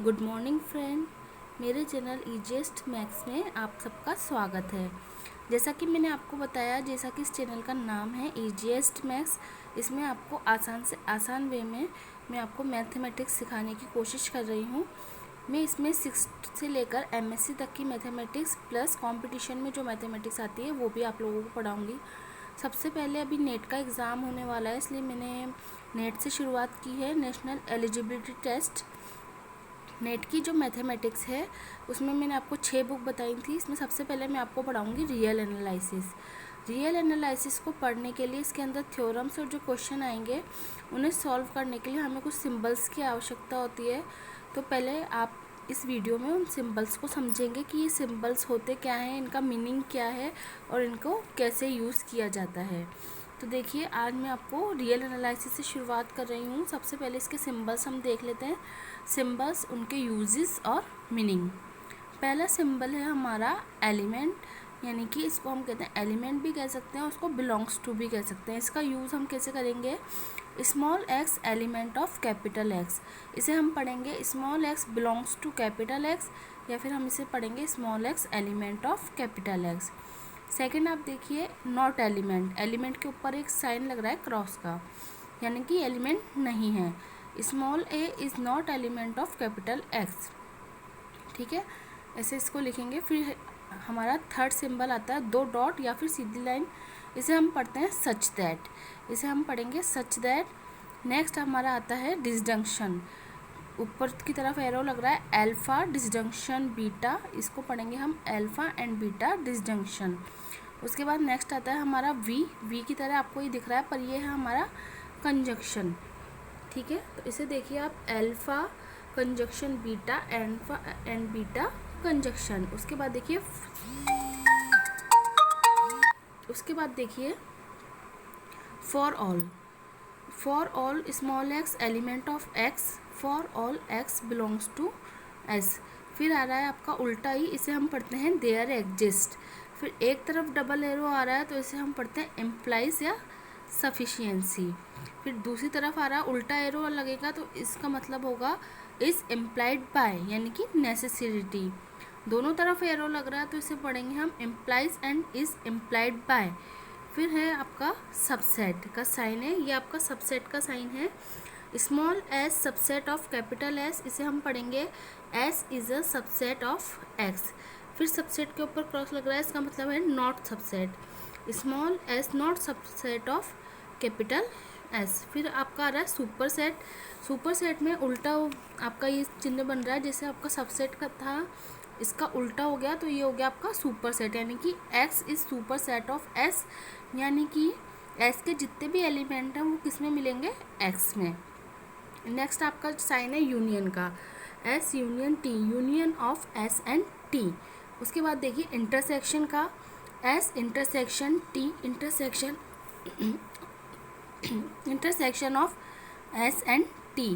Good morning friend. मेरे channel easiest maths में आप सबका स्वागत है। जैसा कि मैंने आपको बताया, जैसा कि इस चैनल का नाम है ईजीएस्ट मैथ्स, इसमें आपको आसान से आसान वे में मैं आपको मैथमेटिक्स सिखाने की कोशिश कर रही हूँ। मैं इसमें 6th से लेकर एमएससी तक की मैथमेटिक्स प्लस कंपटीशन में जो मैथमेटिक्स आती है वो भी आप लोगों को पढ़ाऊँगी। सबसे पहले अभी नेट का एग्ज़ाम होने वाला है, इसलिए मैंने नेट से शुरुआत की है, नेशनल एलिजिबिलिटी टेस्ट। नेट की जो मैथमेटिक्स है उसमें मैंने आपको 6 बुक बताई थी। इसमें सबसे पहले मैं आपको पढ़ाऊँगी रियल एनालिसिस। रियल एनालिसिस को पढ़ने के लिए इसके अंदर थ्योरम्स और जो क्वेश्चन आएंगे उन्हें सॉल्व करने के लिए हमें कुछ सिंबल्स की आवश्यकता होती है। तो पहले आप इस वीडियो में उन सिंबल्स को समझेंगे कि ये सिंबल्स होते क्या हैं, इनका मीनिंग क्या है और इनको कैसे यूज़ किया जाता है। तो देखिए, आज मैं आपको रियल एनालिसिस से शुरुआत कर रही हूँ। सबसे पहले इसके सिंबल्स हम देख लेते हैं, सिंबल्स, उनके यूजेस और मीनिंग। पहला सिंबल है हमारा एलिमेंट, यानी कि इसको हम कहते हैं एलिमेंट भी कह सकते हैं, उसको बिलोंग्स टू भी कह सकते हैं। इसका यूज़ हम कैसे करेंगे? Small X element of capital X, इसे हम पढ़ेंगे small X belongs to capital X, या फिर हम इसे पढ़ेंगे small X element of capital X. Second आप देखिए, नॉट एलिमेंट, एलिमेंट के ऊपर एक साइन लग रहा है क्रॉस का, यानी कि एलिमेंट नहीं है। Small A is not element of capital x. ठीक है, ऐसे इसको लिखेंगे। फिर हमारा थर्ड सिंबल आता है 2 डॉट या फिर सीधी लाइन, इसे हम पढ़ते हैं सच दैट, इसे हम पढ़ेंगे सच दैट। नेक्स्ट हमारा आता है डिसजंक्शन, ऊपर की तरफ एरो लग रहा है अल्फा डिसजंक्शन बीटा, इसको पढ़ेंगे हम अल्फा एंड बीटा डिसजंक्शन। उसके बाद नेक्स्ट आता है हमारा वी की तरह आपको ये दिख रहा है, पर ये है हमारा कंजक्शन। ठीक है, तो इसे देखिए आप, alpha conjunction beta, alpha and beta conjunction. उसके बाद देखिए for all small X element of X, for all X belongs to S. फिर आ रहा है आपका उल्टा ही, इसे हम पढ़ते हैं देयर एग्जिस्ट। फिर एक तरफ डबल एरो आ रहा है तो इसे हम पढ़ते हैं इम्प्लाइज या सफिशिएंसी। फिर दूसरी तरफ आ रहा है उल्टा एरो लगेगा तो इसका मतलब होगा इज इम्प्लाइड बाय, यानी कि नेसेसिटी। दोनों तरफ एरो लग रहा है तो इसे पढ़ेंगे हम implies and is implied by. फिर है आपका सबसेट का साइन है, ये आपका सबसेट का साइन है, small S subset of capital S, इसे हम पढ़ेंगे S is a subset of x. फिर सबसेट के ऊपर क्रॉस लग रहा है, इसका मतलब है not subset, small S not subset of capital S. फिर आपका आ रहा है सुपर सेट, सुपर सेट में उल्टा आपका ये चिन्ह बन रहा है, जैसे आपका सबसेट का था इसका उल्टा हो गया तो ये हो गया आपका सुपर सेट, यानी कि x is super set of S, यानी कि एस के जितने भी एलिमेंट हैं वो किस में मिलेंगे? एक्स में। नेक्स्ट आपका साइन है यूनियन का, S union T, union of S and T. उसके बाद देखिए इंटरसेक्शन का, S intersection T intersection intersection of S and T.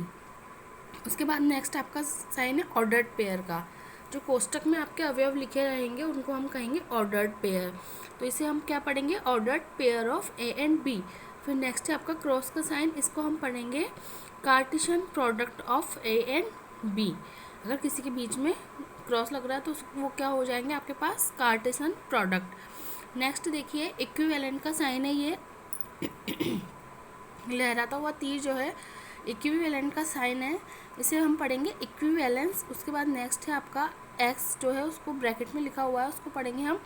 उसके बाद नेक्स्ट आपका साइन है ऑर्डर्ड पेयर का, जो कोष्टक में आपके अवयव लिखे रहेंगे उनको हम कहेंगे ऑर्डर्ड पेयर, तो इसे हम क्या पढ़ेंगे? Ordered pair of A and B. फिर नेक्स्ट है आपका क्रॉस का साइन, इसको हम पढ़ेंगे Cartesian product of A and B. अगर किसी के बीच में क्रॉस लग रहा है तो वो क्या हो जाएंगे आपके पास? Cartesian product. नेक्स्ट देखिए इक्विवेलेंट का साइन है, ये लहराता हुआ तीर जो है इक्विवेलेंट का साइन है, इसे हम पढ़ेंगे इक्विवेलेंस। उसके बाद नेक्स्ट है आपका एक्स जो है उसको ब्रैकेट में लिखा हुआ है, उसको पढ़ेंगे हम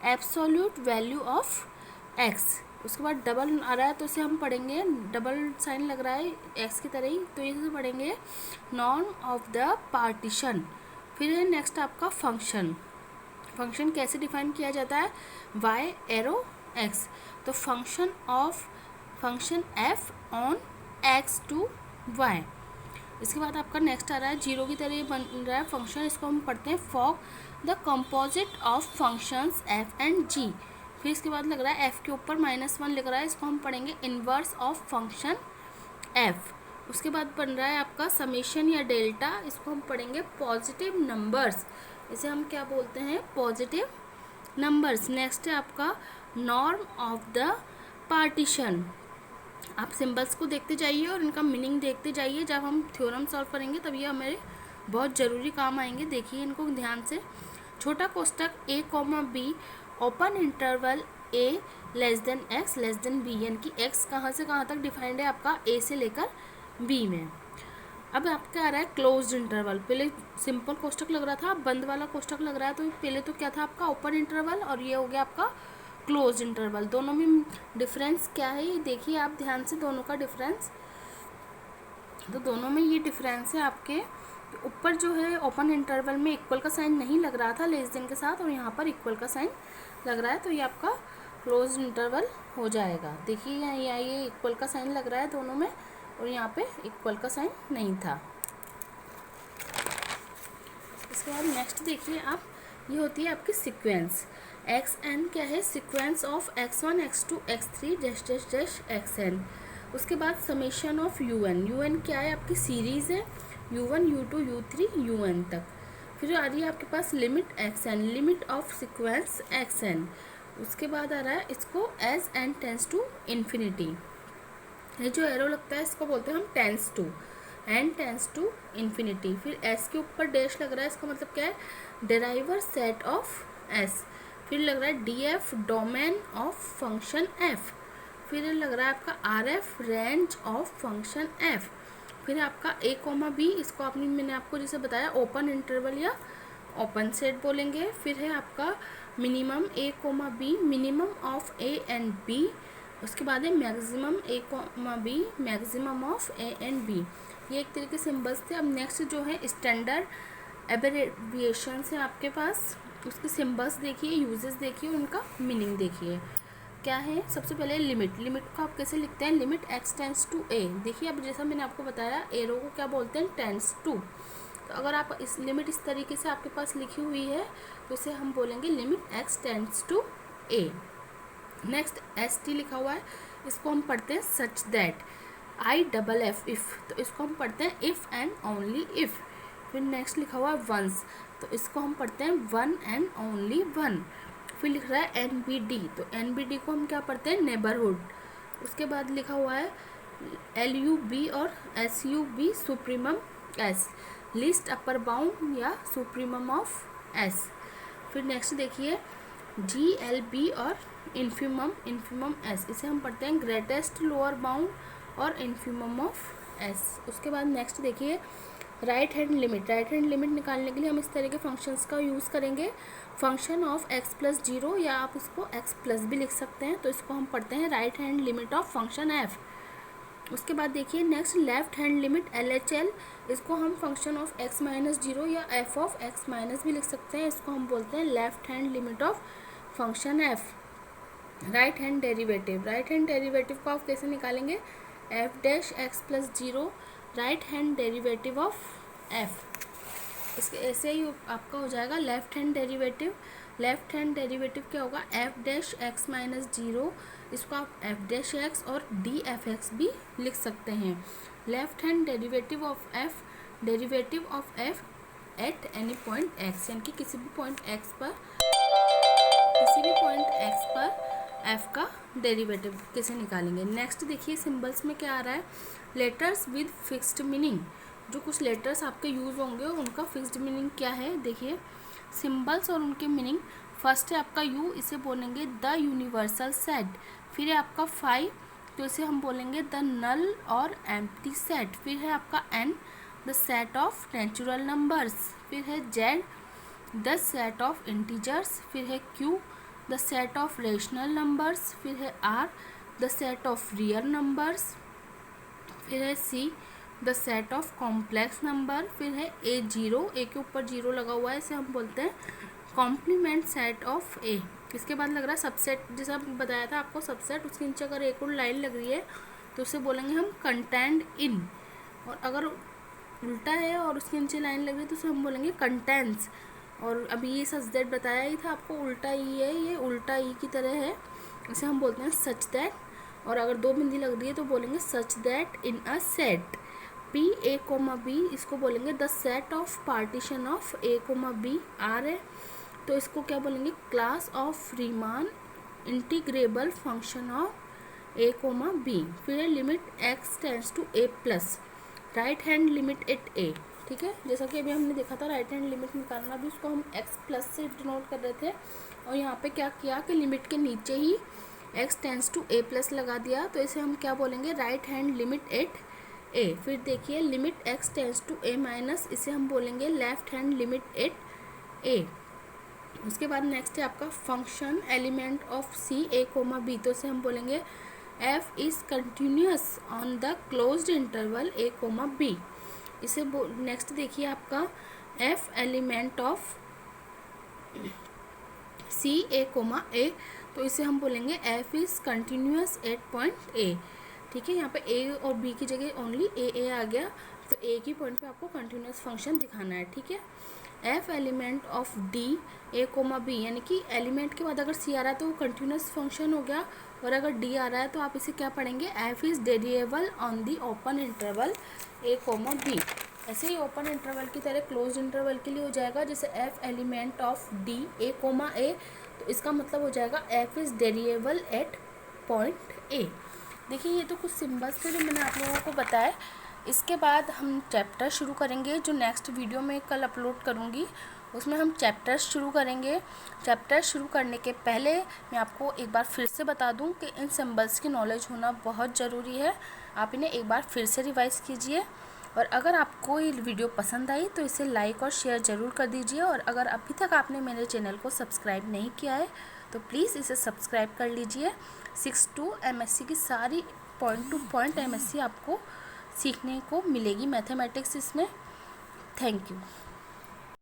एब्सोल्यूट वैल्यू ऑफ एक्स। उसके बाद डबल आ रहा है तो इसे हम पढ़ेंगे, डबल साइन लग रहा है एक्स की तरह ही, तो इसे पढ़ेंगे नॉन ऑफ द पार्टीशन। फिर है नेक्स्ट आपका फंक्शन, फंक्शन कैसे डिफाइन किया जाता है? वाई एरो एक्स, तो function of function F on X to Y. इसके बाद आपका नेक्स्ट आ रहा है जीरो की तरह बन रहा है फंक्शन, इसको हम पढ़ते हैं for the composite of functions F and G. फिर इसके बाद लग रहा है एफ के ऊपर -1 लिख रहा है, इसको हम पढ़ेंगे इनवर्स ऑफ फंक्शन एफ। उसके बाद बन रहा है आपका समेशन या डेल्टा, इसको हम पढ़ेंगे पॉजिटिव नंबर्स, इसे हम क्या बोलते हैं? Positive numbers. नेक्स्ट है आपका नॉर्म ऑफ द पार्टीशन। आप सिंबल्स को देखते जाइए और इनका मीनिंग देखते जाइए, जब हम थ्योरम सॉल्व करेंगे तब ये हमारे बहुत ज़रूरी काम आएंगे, देखिए इनको ध्यान से। छोटा कोष्टक A comma B, open interval A less than X less than B, यानी कि एक्स कहाँ से कहाँ तक डिफाइंड है आपका, ए से लेकर बी में। अब आपका आ रहा है क्लोज्ड इंटरवल। पहले सिंपल कोष्टक लग रहा था, अब बंद वाला कोष्टक लग रहा है। तो पहले तो क्या था आपका ओपन इंटरवल, और ये हो गया आपका क्लोज्ड इंटरवल। दोनों में डिफरेंस क्या है ये देखिए आप ध्यान से, दोनों का डिफरेंस। तो दोनों में ये डिफरेंस है आपके, ऊपर जो है ओपन इंटरवल में इक्वल का साइन नहीं लग रहा था लेस देन के साथ, और यहाँ पर इक्वल का साइन लग रहा है, तो ये आपका क्लोज्ड इंटरवल हो जाएगा। देखिए यहाँ ये इक्वल का साइन लग रहा है दोनों में, और यहाँ पे इक्वल का साइन नहीं था। इसके बाद नेक्स्ट देखिए आप, ये होती है आपकी सीक्वेंस। एक्स एन क्या है, sequence of x1 x2 x3 dash dash dash xn। उसके बाद समेशन ऑफ un। un क्या है आपकी सीरीज़ है, u1 u2 u3 un तक। फिर आ रही है आपके पास limit xn, limit of sequence xn। उसके बाद आ रहा है इसको as N tends to infinity. ये जो एरो लगता है इसको बोलते हैं हम tends to, N tends to infinity. फिर एस के ऊपर डैश लग रहा है, इसका मतलब क्या है, डेराइवर सेट ऑफ एस। फिर लग रहा है D F, domain of function F. फिर लग रहा है आपका R F, range of function F. फिर आपका ए कोमा बी, इसको मैंने आपको जैसे बताया ओपन इंटरवल या ओपन सेट बोलेंगे। फिर है आपका minimum A comma B, minimum of A and B. उसके बाद है maximum A comma B, maximum of A and B. ये एक तरीके से सिम्बल्स थे। अब नेक्स्ट जो है स्टैंडर्ड एब्रिविएशन है आपके पास, उसके सिम्बल्स देखिए, यूजेस देखिए, उनका मीनिंग देखिए क्या है। सबसे पहले लिमिट, लिमिट को आप कैसे लिखते हैं, लिमिट एक्स टेंस टू ए। देखिए अब जैसा मैंने आपको बताया, एरो को क्या बोलते हैं, टेंस टू। तो अगर आप इस लिमिट इस तरीके से आपके पास लिखी हुई है तो इसे हम बोलेंगे limit X tends to A. Next S T लिखा हुआ है, इसको हम पढ़ते हैं such that. I double F, if, तो इसको हम पढ़ते हैं इफ़ एंड ओनली इफ़। फिर नेक्स्ट लिखा हुआ है वंस, तो इसको हम पढ़ते हैं वन एंड ओनली वन। फिर लिख रहा है एन बी डी, तो एन बी डी को हम क्या पढ़ते हैं, नेबरहुड। उसके बाद लिखा हुआ है एल यू बी और S U B, supremum S, least upper bound या सुप्रीमम ऑफ एस। फिर नेक्स्ट देखिए जी एल बी और इन्फीमम, इन्फीमम एस, इसे हम पढ़ते हैं ग्रेटेस्ट लोअर बाउंड और इन्फीमम ऑफ एस। उसके बाद नेक्स्ट देखिए right hand limit. Right hand limit निकालने के लिए हम इस तरह के फंक्शंस का यूज़ करेंगे, function of x plus zero, या आप इसको एक्स प्लस भी लिख सकते हैं। तो इसको हम पढ़ते हैं right hand limit of function F. उसके बाद देखिए next left hand limit L H L, इसको हम function of x minus zero या एफ ऑफ एक्स माइनस भी लिख सकते हैं। इसको हम बोलते हैं left hand limit of function F. Right hand derivative, right hand derivative को आप कैसे निकालेंगे, F dash x plus zero, right hand derivative of F. इसके ऐसे ही आपका हो जाएगा left hand derivative. Left hand derivative क्या होगा, F dash x minus zero, इसको आप एफ डैश एक्स और डी एफ एक्स भी लिख सकते हैं। Left hand derivative of F, derivative of F at any point x, यानी कि किसी भी पॉइंट एक्स पर, किसी भी पॉइंट एक्स पर एफ का डेरिवेटिव कैसे निकालेंगे। नेक्स्ट देखिए सिंबल्स में क्या आ रहा है, लेटर्स विद फिक्स्ड मीनिंग। जो कुछ लेटर्स आपके यूज़ होंगे उनका फिक्स्ड मीनिंग क्या है, देखिए सिंबल्स और उनके मीनिंग। फर्स्ट है आपका यू, इसे बोलेंगे द यूनिवर्सल सेट। फिर है आपका फाइव, तो इसे हम बोलेंगे द नल और एम्प्टी सेट। फिर है आपका N, the set of natural numbers. फिर है Z, the set of integers. फिर है Q, the set of rational numbers. फिर है R, the set of real numbers. फिर है C, the set of complex number. फिर है ए जीरो, ए के ऊपर जीरो लगा हुआ है, इसे हम बोलते हैं कॉम्प्लीमेंट सेट ऑफ ए। इसके बाद लग रहा है सबसेट, जैसा बताया था आपको सबसेट, उसके नीचे अगर एक और लाइन लग रही है तो उसे बोलेंगे हम कंटेंट इन। और अगर उल्टा है और उसके नीचे लाइन लग रही है तो उसे हम बोलेंगे कंटेंट्स। और अभी ये सच दैट बताया ही था आपको, उल्टा ई है, ये उल्टा ई की तरह है, इसे हम बोलते हैं सच दैट। और अगर दो बिंदी लग रही है तो बोलेंगे such that in a set. P A comma B, इसको बोलेंगे the set of partition of A comma B. R है तो इसको क्या बोलेंगे, class of Riemann integrable function of A comma B. फिर है limit X tends to A plus, right hand limit at A. ठीक है। जैसा कि अभी हमने देखा था राइट हैंड लिमिट निकालना भी, उसको हम x प्लस से डिनोट कर रहे थे, और यहाँ पे क्या किया कि लिमिट के नीचे ही x tends to a plus लगा दिया, तो इसे हम क्या बोलेंगे, right hand limit at a। फिर देखिए limit x tends to a minus, इसे हम बोलेंगे left hand limit at a। उसके बाद नेक्स्ट है आपका function element of c a comma b, तो इसे हम बोलेंगे f is continuous on the closed interval a comma b। इसे नेक्स्ट देखिए आपका f element of c a comma a, तो इसे हम बोलेंगे f is continuous at point a। ठीक है, यहाँ पे a और b की जगह ओनली a आ गया, तो a की पॉइंट पे आपको कंटिन्यूस फंक्शन दिखाना है। ठीक है, f element of d a comma b, यानी कि एलिमेंट के बाद अगर c आ रहा है तो वो कंटिन्यूस फंक्शन हो गया, और अगर d आ रहा है तो आप इसे क्या पढ़ेंगे, f is variable on the open interval a comma b। ऐसे ही ओपन इंटरवल की तरह क्लोज इंटरवल के लिए हो जाएगा, जैसे f element of d a comma a, तो इसका मतलब हो जाएगा f is variable at point a। देखिए ये तो कुछ सिंबल्स थे जो मैंने आप लोगों को बताया। इसके बाद हम चैप्टर शुरू करेंगे, जो नेक्स्ट वीडियो में कल अपलोड करूँगी उसमें हम चैप्टर्स शुरू करेंगे। चैप्टर शुरू करने के पहले मैं आपको एक बार फिर से बता दूं कि इन सिंबल्स की नॉलेज होना बहुत ज़रूरी है। आप इन्हें एक बार फिर से रिवाइज़ कीजिए, और अगर आपको ये वीडियो पसंद आई तो इसे लाइक और शेयर ज़रूर कर दीजिए, और अगर अभी तक आपने मेरे चैनल को सब्सक्राइब नहीं किया है तो प्लीज़ इसे सब्सक्राइब कर लीजिए। 6 MSc की सारी पॉइंट टू पॉइंट MSc आपको सीखने को मिलेगी मैथमेटिक्स इसमें। Thank you.